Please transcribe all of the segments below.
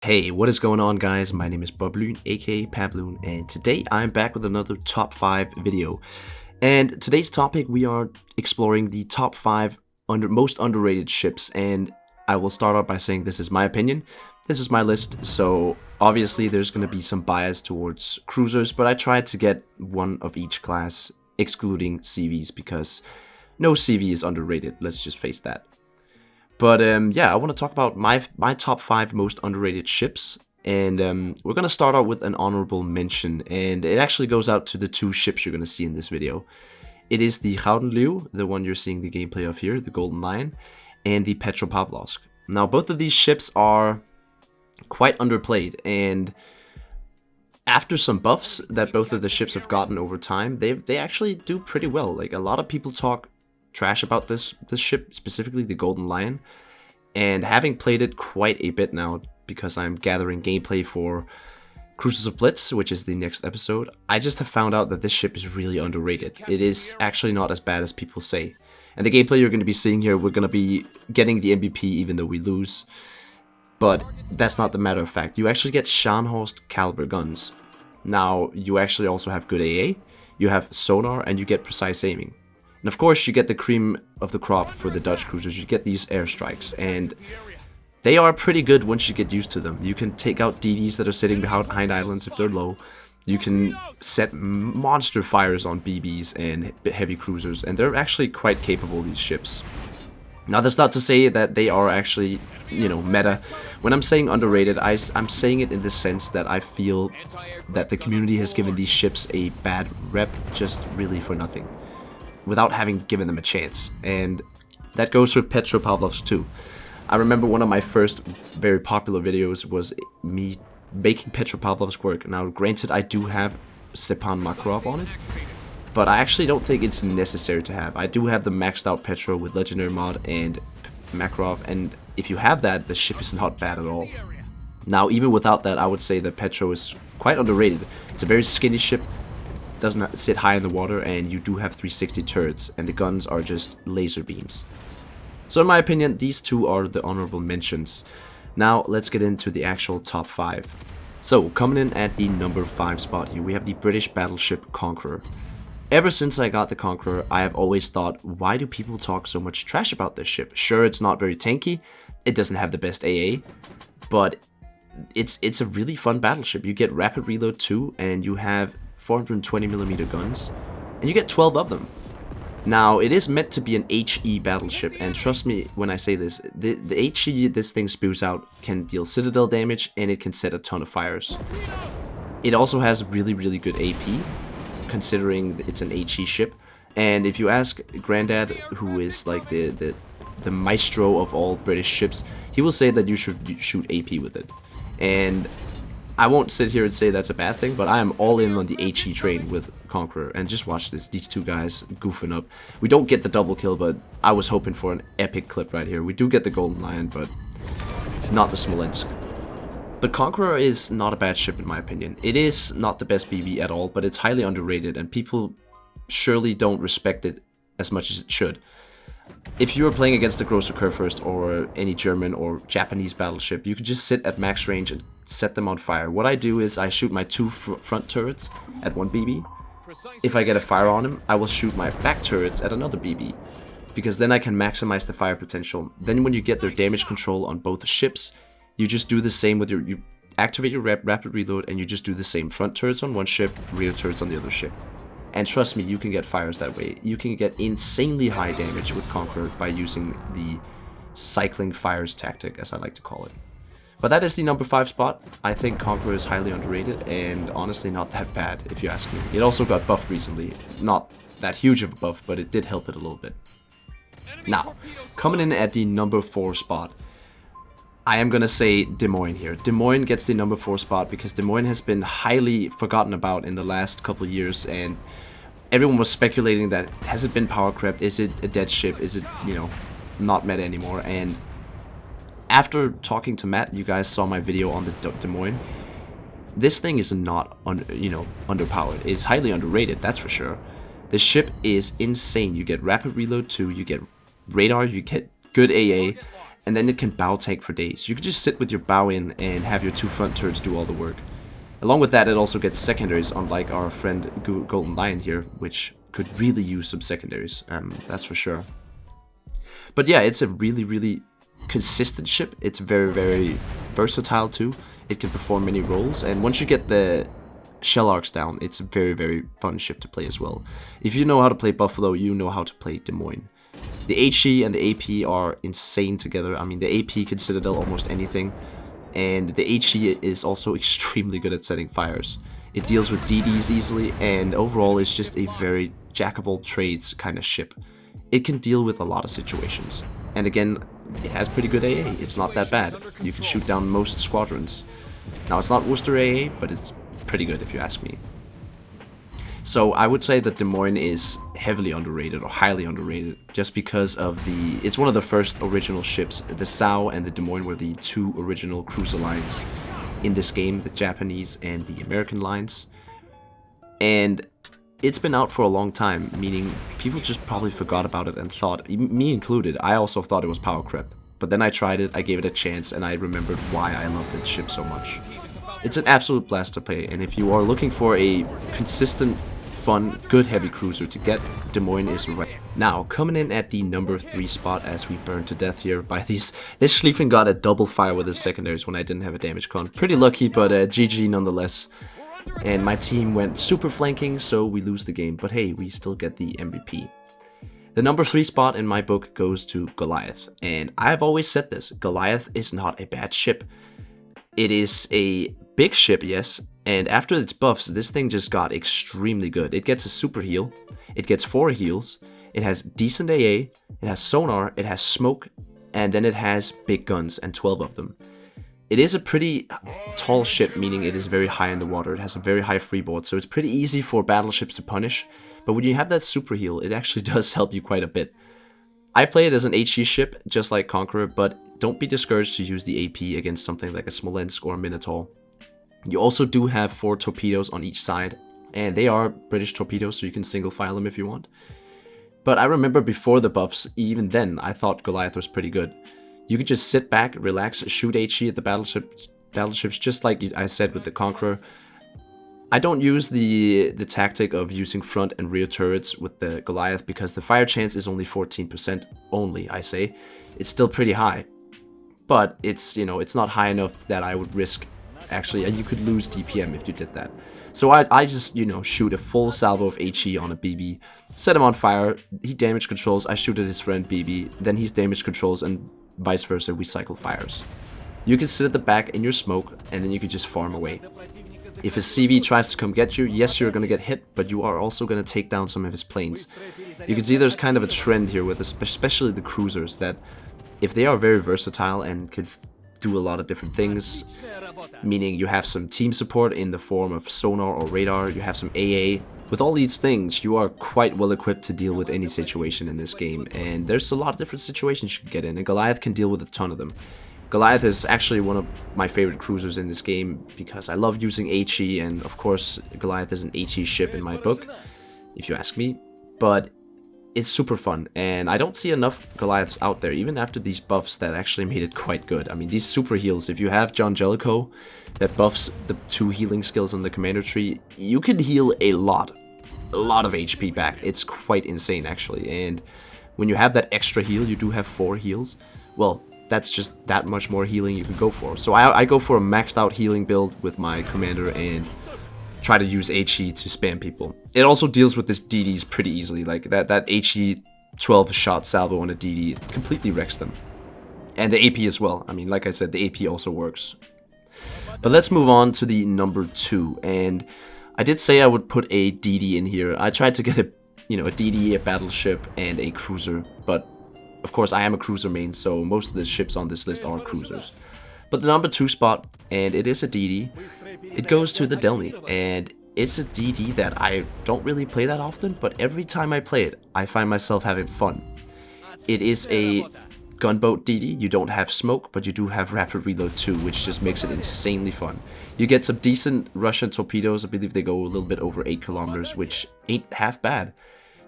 Hey, what is going on, guys? My name is BobLyn, aka PabLoon, and today I'm back with another top 5 video. And today's topic, we are exploring the top 5 most underrated ships, and I will start out by saying this is my opinion. This is my list, so obviously there's going to be some bias towards cruisers, but I tried to get one of each class, excluding CVs, because no CV is underrated, let's just face that. But yeah, I want to talk about my top 5 most underrated ships, and we're going to start out with an honorable mention, and it actually goes out to the two ships you're going to see in this video. It is the Gouden Leeuw, the one you're seeing the gameplay of here, the Golden Lion, and the Petropavlovsk. Now, both of these ships are quite underplayed, and after some buffs that both of the ships have gotten over time, they actually do pretty well. Like, a lot of people talk trash about this ship, specifically the Golden Lion, and having played it quite a bit now because I'm gathering gameplay for Cruisers of Blitz, which is the next episode, I just have found out that this ship is really underrated. It is actually not as bad as people say. And the gameplay you're going to be seeing here, we're going to be getting the MVP even though we lose. But that's not the matter of fact. You actually get Scharnhorst caliber guns. Now, you actually also have good AA, you have sonar, and you get precise aiming. And of course, you get the cream of the crop for the Dutch cruisers. You get these airstrikes, and they are pretty good once you get used to them. You can take out DDs that are sitting behind islands if they're low. You can set monster fires on BBs and heavy cruisers, and they're actually quite capable, these ships. Now, that's not to say that they are actually, meta. When I'm saying underrated, I'm saying it in the sense that I feel that the community has given these ships a bad rep just really for nothing, without having given them a chance. And that goes for Petropavlovsk too. I remember one of my first very popular videos was me making Petropavlovsk work. Now, granted, I do have Stepan Makarov on it, but I actually don't think it's necessary to have. I do have the maxed out Petro with Legendary Mod and Makarov, and if you have that, the ship is not bad at all. Now, even without that, I would say that Petro is quite underrated. It's a very skinny ship, does not sit high in the water, and you do have 360 turrets, and the guns are just laser beams. So in my opinion, these two are the honorable mentions. Now let's get into the actual top 5. So coming in at the number 5 spot here, we have the British battleship Conqueror. Ever since I got the Conqueror, I have always thought, why do people talk so much trash about this ship? Sure, it's not very tanky, it doesn't have the best AA, but it's a really fun battleship. You get rapid reload too, and you have 420mm guns, and you get 12 of them. Now, it is meant to be an HE battleship, and trust me when I say this, the HE this thing spews out can deal citadel damage, and it can set a ton of fires. It also has really good AP, considering it's an HE ship, and if you ask Grandad, who is like the maestro of all British ships, he will say that you should shoot AP with it. And I won't sit here and say that's a bad thing, but I am all in on the HE train with Conqueror. And just watch this, these two guys goofing up. We don't get the double kill, but I was hoping for an epic clip right here. We do get the Golden Lion, but not the Smolensk. But Conqueror is not a bad ship in my opinion. It is not the best BB at all, but it's highly underrated, and people surely don't respect it as much as it should. If you are playing against the Großer Kurfürst or any German or Japanese battleship, you can just sit at max range and set them on fire. What I do is I shoot my 2 front turrets at 1 BB. If I get a fire on him, I will shoot my back turrets at another BB, because then I can maximize the fire potential. Then when you get their damage control on both ships, you just do the same with you activate your rapid reload, and you just do the same front turrets on one ship, rear turrets on the other ship. And trust me, you can get fires that way. You can get insanely high damage with Conqueror by using the cycling fires tactic, as I like to call it. But that is the number 5 spot. I think Conqueror is highly underrated, and honestly not that bad, if you ask me. It also got buffed recently. Not that huge of a buff, but it did help it a little bit. Now, coming in at the number 4 spot, I am going to say Des Moines here. Des Moines gets the number 4 spot because Des Moines has been highly forgotten about in the last couple of years, and everyone was speculating that, has it been power crept? Is it a dead ship? Is it, not meta anymore? And after talking to Matt, you guys saw my video on the Des Moines. This thing is not, underpowered. It's highly underrated, that's for sure. The ship is insane. You get rapid reload too, you get radar, you get good AA, and then it can bow tank for days. You can just sit with your bow in and have your 2 front turrets do all the work. Along with that, it also gets secondaries, unlike our friend Golden Lion here, which could really use some secondaries, that's for sure. But yeah, it's a really consistent ship. It's very versatile too. It can perform many roles, and once you get the shell arcs down, it's a very fun ship to play as well. If you know how to play Buffalo, you know how to play Des Moines. The HE and the AP are insane together. I mean, the AP can Citadel almost anything, and the HE is also extremely good at setting fires. It deals with DDs easily, and overall is just a very jack-of-all-trades kind of ship. It can deal with a lot of situations, and again, it has pretty good AA. It's not that bad. You can shoot down most squadrons. Now, it's not Worcester AA, but it's pretty good if you ask me. So I would say that Des Moines is heavily underrated, or highly underrated, just because of it's one of the first original ships. The SAO and the Des Moines were the 2 original cruiser lines in this game, the Japanese and the American lines. And it's been out for a long time, meaning people just probably forgot about it and thought, me included, I also thought it was power crept. But then I tried it, I gave it a chance, and I remembered why I loved this ship so much. It's an absolute blast to play, and if you are looking for a consistent, fun, good heavy cruiser to get, Des Moines is right. Now, coming in at the number 3 spot as we burn to death here by these. This Schlieffen got a double fire with his secondaries when I didn't have a damage con. Pretty lucky, but GG nonetheless. And my team went super flanking, so we lose the game, but hey, we still get the MVP. The number 3 spot in my book goes to Goliath, and I've always said this, Goliath is not a bad ship. It is a big ship, yes, and after its buffs, this thing just got extremely good. It gets a super heal, it gets 4 heals, it has decent AA, it has sonar, it has smoke, and then it has big guns, and 12 of them. It is a pretty tall ship, meaning it is very high in the water. It has a very high freeboard, so it's pretty easy for battleships to punish, but when you have that super heal, it actually does help you quite a bit. I play it as an HE ship, just like Conqueror, but don't be discouraged to use the AP against something like a Smolensk or a Minotaur. You also do have 4 torpedoes on each side, and they are British torpedoes, so you can single file them if you want. But I remember before the buffs, even then, I thought Goliath was pretty good. You could just sit back, relax, shoot HE at the battleships, just like I said with the Conqueror. I don't use the tactic of using front and rear turrets with the Goliath because the fire chance is only 14% only, I say. It's still pretty high, but it's, you know, it's not high enough that I would risk. Actually, you could lose DPM if you did that. So I just, you know, shoot a full salvo of HE on a BB, set him on fire, he damage controls, I shoot at his friend BB, then he's damage controls, and vice versa, we cycle fires. You can sit at the back in your smoke, and then you can just farm away. If his CV tries to come get you, yes, you're going to get hit, but you are also going to take down some of his planes. You can see there's kind of a trend here with especially the cruisers, that if they are very versatile and could do a lot of different things, meaning you have some team support in the form of sonar or radar, you have some AA. With all these things, you are quite well equipped to deal with any situation in this game, and there's a lot of different situations you can get in, and Goliath can deal with a ton of them. Goliath is actually one of my favorite cruisers in this game because I love using HE, and of course Goliath is an HE ship in my book, if you ask me, but it's super fun, and I don't see enough Goliaths out there, even after these buffs that actually made it quite good. I mean, these super heals, if you have John Jellicoe that buffs the 2 healing skills on the commander tree, you can heal a lot of HP back. It's quite insane, actually, and when you have that extra heal, you do have 4 heals, well, that's just that much more healing you can go for. So I go for a maxed out healing build with my commander and try to use HE to spam people. It also deals with this DDs pretty easily, like that HE 12 shot salvo on a DD completely wrecks them. And the AP as well. I mean, like I said, the AP also works. But let's move on to the number 2, and I did say I would put a DD in here. I tried to get a DD, a battleship, and a cruiser, but of course, I am a cruiser main, so most of the ships on this list are cruisers. But the number 2 spot, and it is a DD, it goes to the Delny, and it's a DD that I don't really play that often, but every time I play it, I find myself having fun. It is a gunboat DD. You don't have smoke, but you do have rapid reload too, which just makes it insanely fun. You get some decent Russian torpedoes. I believe they go a little bit over 8 kilometers, which ain't half bad.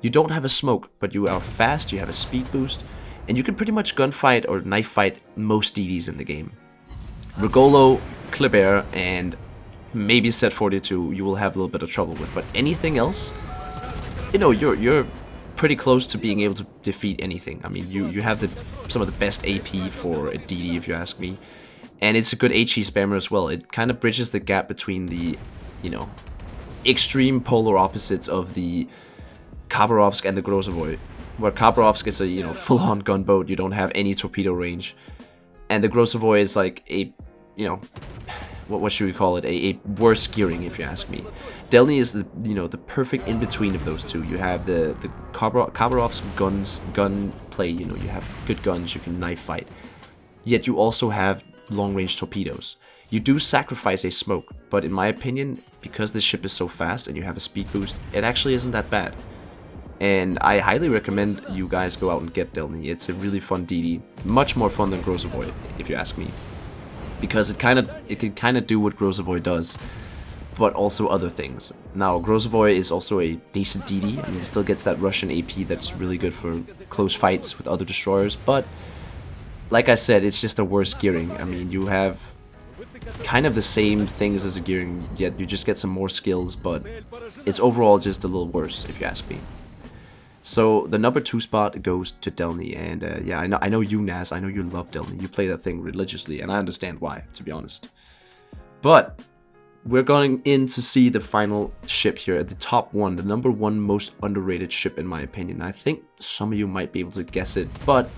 You don't have a smoke, but you are fast, you have a speed boost, and you can pretty much gunfight or knife fight most DDs in the game. Regolo, Kleber, and maybe Set 42 you will have a little bit of trouble with, but anything else, you know, you're pretty close to being able to defeat anything. I mean, you have some of the best AP for a DD, if you ask me, and it's a good HE spammer as well. It kind of bridges the gap between the, you know, extreme polar opposites of the Khabarovsk and the Grozavoy, where Khabarovsk is a, you know, full-on gunboat. You don't have any torpedo range, and the Grozavoy is like a, you know, what should we call it? A worse gearing, if you ask me. Delny is the, you know, the perfect in between of those two. You have the Khabarovsk gun play. You know, you have good guns. You can knife fight. Yet you also have long range torpedoes. You do sacrifice a smoke, but in my opinion, because this ship is so fast and you have a speed boost, it actually isn't that bad. And I highly recommend you guys go out and get Delny. It's a really fun DD, much more fun than Grozavoy, if you ask me, because it can kind of do what Grozavoy does, but also other things. Now, Grozavoy is also a decent DD. I mean, it still gets that Russian AP that's really good for close fights with other destroyers, but like I said, it's just a worse gearing. I mean, you have kind of the same things as a gearing, yet you just get some more skills, but it's overall just a little worse, if you ask me. So the number 2 spot goes to Delny, and yeah, I know you, Naz, I know you love Delny. You play that thing religiously, and I understand why, to be honest. But we're going in to see the final ship here at the top 1, the number 1 most underrated ship in my opinion. I think some of you might be able to guess it, but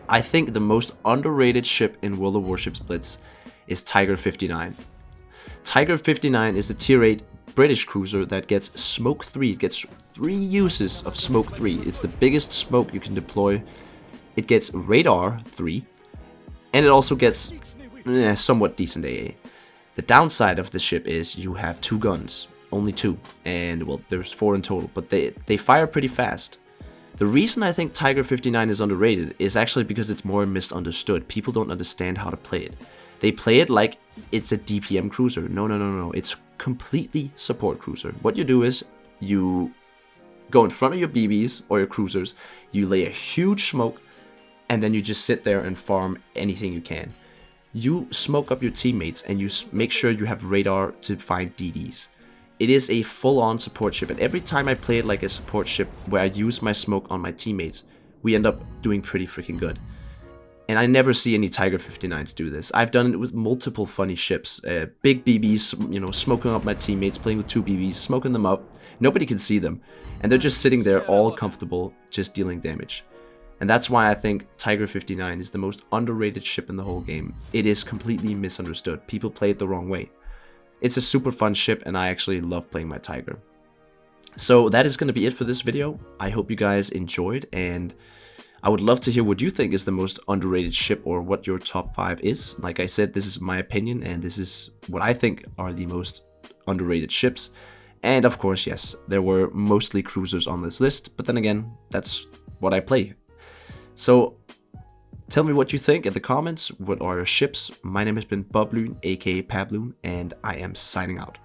I think the most underrated ship in World of Warships Blitz is Tiger 59. Tiger 59 is a tier 8 British cruiser that gets smoke 3. It gets 3 uses of smoke 3. It's the biggest smoke you can deploy. It gets radar 3, and it also gets somewhat decent AA. The downside of the ship is you have 2 guns, only 2, and well, there's 4 in total, but they fire pretty fast. The reason I think Tiger 59 is underrated is actually because it's more misunderstood. People don't understand how to play it. They play it like it's a DPM cruiser. No. It's completely support cruiser. What you do is you go in front of your BBs or your cruisers, you lay a huge smoke, and then you just sit there and farm anything you can. You smoke up your teammates and you make sure you have radar to find DDs. It is a full-on support ship, and every time I play it like a support ship where I use my smoke on my teammates, we end up doing pretty freaking good. And I never see any Tiger 59s do this. I've done it with multiple funny ships. Big BBs, you know, smoking up my teammates, playing with 2 BBs, smoking them up. Nobody can see them. And they're just sitting there all comfortable, just dealing damage. And that's why I think Tiger 59 is the most underrated ship in the whole game. It is completely misunderstood. People play it the wrong way. It's a super fun ship, and I actually love playing my Tiger. So that is going to be it for this video. I hope you guys enjoyed, and I would love to hear what you think is the most underrated ship, or what your top 5 is. Like I said, this is my opinion, and this is what I think are the most underrated ships. And of course, yes, there were mostly cruisers on this list, but then again, that's what I play. So tell me what you think in the comments. What are your ships? My name has been BobLyn, aka PabLoon, and I am signing out.